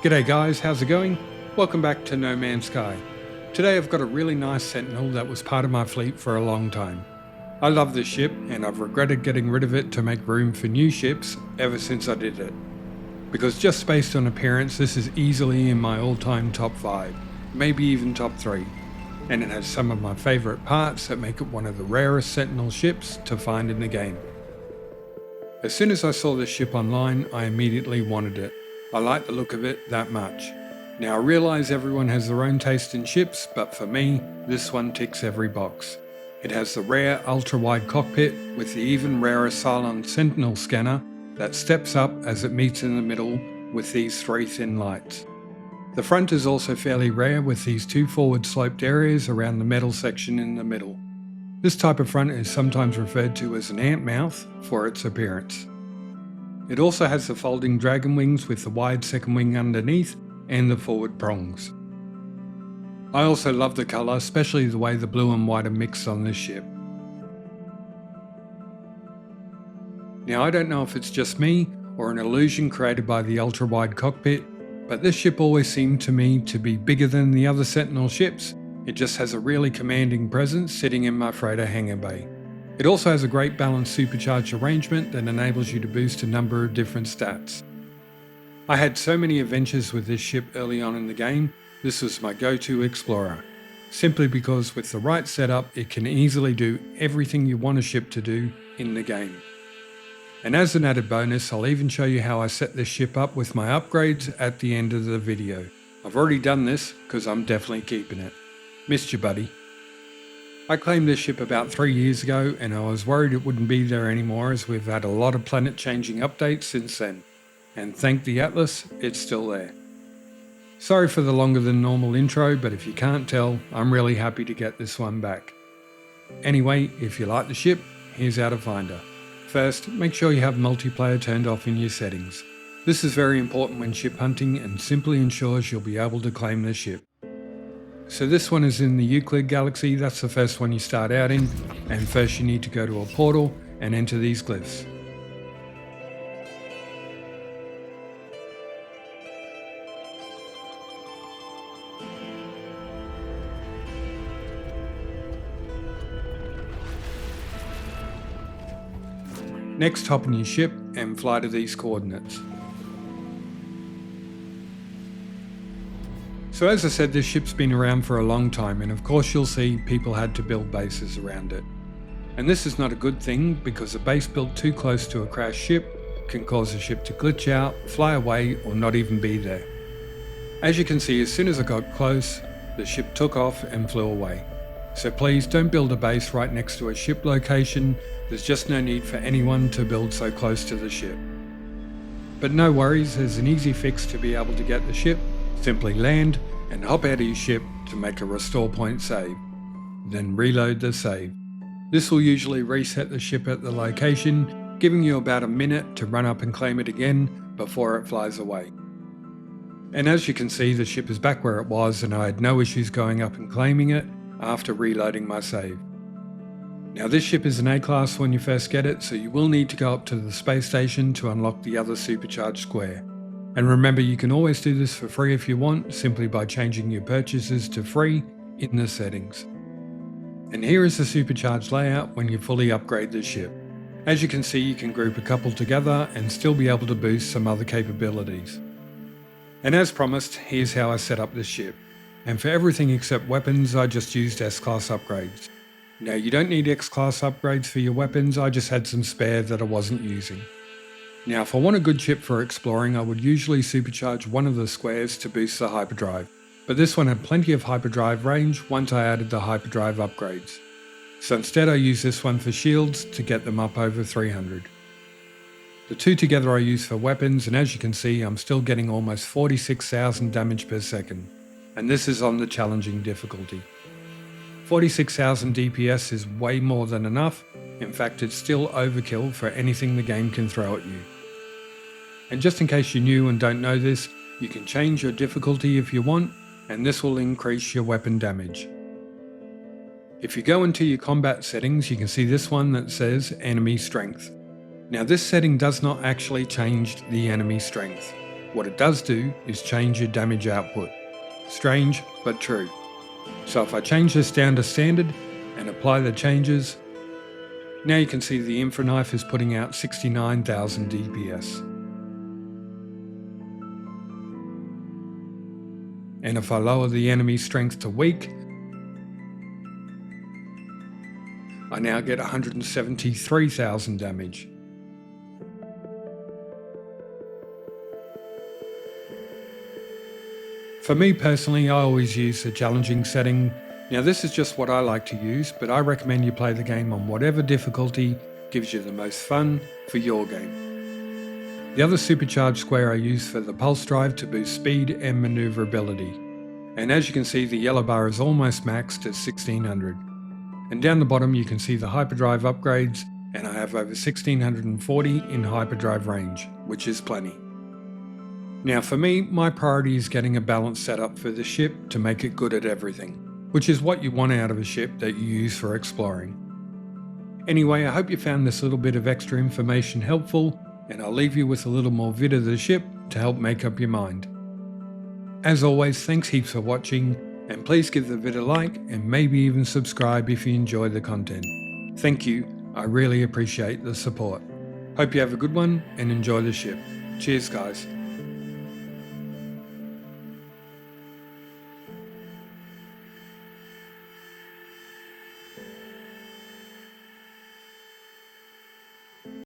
G'day guys, how's it going? Welcome back to No Man's Sky. Today I've got a really nice sentinel that was part of my fleet for a long time. I love this ship and I've regretted getting rid of it to make room for new ships ever since I did it. Because just based on appearance, this is easily in my all-time top 5, maybe even top 3. And it has some of my favourite parts that make it one of the rarest sentinel ships to find in the game. As soon as I saw this ship online, I immediately wanted it. I like the look of it that much. Now I realise everyone has their own taste in ships, but for me, this one ticks every box. It has the rare ultra-wide cockpit with the even rarer Cylon Sentinel scanner that steps up as it meets in the middle with these 3 thin lights. The front is also fairly rare with these 2 forward sloped areas around the metal section in the middle. This type of front is sometimes referred to as an ant mouth for its appearance. It also has the folding dragon wings with the wide second wing underneath and the forward prongs. I also love the colour, especially the way the blue and white are mixed on this ship. Now I don't know if it's just me or an illusion created by the ultra wide cockpit, but this ship always seemed to me to be bigger than the other Sentinel ships. It just has a really commanding presence sitting in my freighter hangar bay. It also has a great balanced supercharged arrangement that enables you to boost a number of different stats. I had so many adventures with this ship early on in the game, this was my go-to explorer. Simply because with the right setup, it can easily do everything you want a ship to do in the game. And as an added bonus, I'll even show you how I set this ship up with my upgrades at the end of the video. I've already done this because I'm definitely keeping it. Missed you, buddy. I claimed this ship about 3 years ago and I was worried it wouldn't be there anymore as we've had a lot of planet changing updates since then. And thank the Atlas, it's still there. Sorry for the longer than normal intro, but if you can't tell, I'm really happy to get this one back. Anyway, if you like the ship, here's how to find her. First, make sure you have multiplayer turned off in your settings. This is very important when ship hunting and simply ensures you'll be able to claim the ship. So this one is in the Euclid galaxy, that's the first one you start out in, and first you need to go to a portal and enter these glyphs. Next, hop in your ship and fly to these coordinates. So as I said, this ship's been around for a long time, and of course you'll see people had to build bases around it. And this is not a good thing because a base built too close to a crashed ship can cause the ship to glitch out, fly away, or not even be there. As you can see, as soon as I got close, the ship took off and flew away. So please don't build a base right next to a ship location. There's just no need for anyone to build so close to the ship. But no worries, there's an easy fix to be able to get the ship. Simply land and hop out of your ship to make a restore point save. Then reload the save. This will usually reset the ship at the location, giving you about a minute to run up and claim it again before it flies away. And as you can see, the ship is back where it was and I had no issues going up and claiming it after reloading my save. Now this ship is an A-class when you first get it, so you will need to go up to the space station to unlock the other supercharged square. And remember, you can always do this for free if you want, simply by changing your purchases to free in the settings. And here is the supercharged layout when you fully upgrade the ship. As you can see, you can group a couple together and still be able to boost some other capabilities. And as promised, here's how I set up this ship. And for everything except weapons, I just used S-class upgrades. Now you don't need X-class upgrades for your weapons, I just had some spare that I wasn't using. Now if I want a good ship for exploring, I would usually supercharge one of the squares to boost the hyperdrive, but this one had plenty of hyperdrive range once I added the hyperdrive upgrades. So instead I use this one for shields to get them up over 300. The two together I use for weapons, and as you can see I'm still getting almost 46,000 damage per second, and this is on the challenging difficulty. 46,000 DPS is way more than enough, in fact it's still overkill for anything the game can throw at you. And just in case you're new and don't know this, you can change your difficulty if you want, and this will increase your weapon damage. If you go into your combat settings, you can see this one that says enemy strength. Now this setting does not actually change the enemy strength. What it does do is change your damage output. Strange, but true. So if I change this down to standard and apply the changes, now you can see the infra knife is putting out 69,000 DPS. And if I lower the enemy strength to weak, I now get 173,000 damage. For me personally, I always use the challenging setting. Now this is just what I like to use, but I recommend you play the game on whatever difficulty gives you the most fun for your game. The other supercharged square I use for the pulse drive to boost speed and maneuverability. And as you can see, the yellow bar is almost maxed at 1600. And down the bottom you can see the hyperdrive upgrades, and I have over 1640 in hyperdrive range, which is plenty. Now for me, my priority is getting a balanced setup for the ship to make it good at everything, which is what you want out of a ship that you use for exploring. Anyway, I hope you found this little bit of extra information helpful, and I'll leave you with a little more vid of the ship to help make up your mind. As always, thanks heaps for watching, and please give the vid a like and maybe even subscribe if you enjoy the content. Thank you, I really appreciate the support. Hope you have a good one and enjoy the ship. Cheers guys.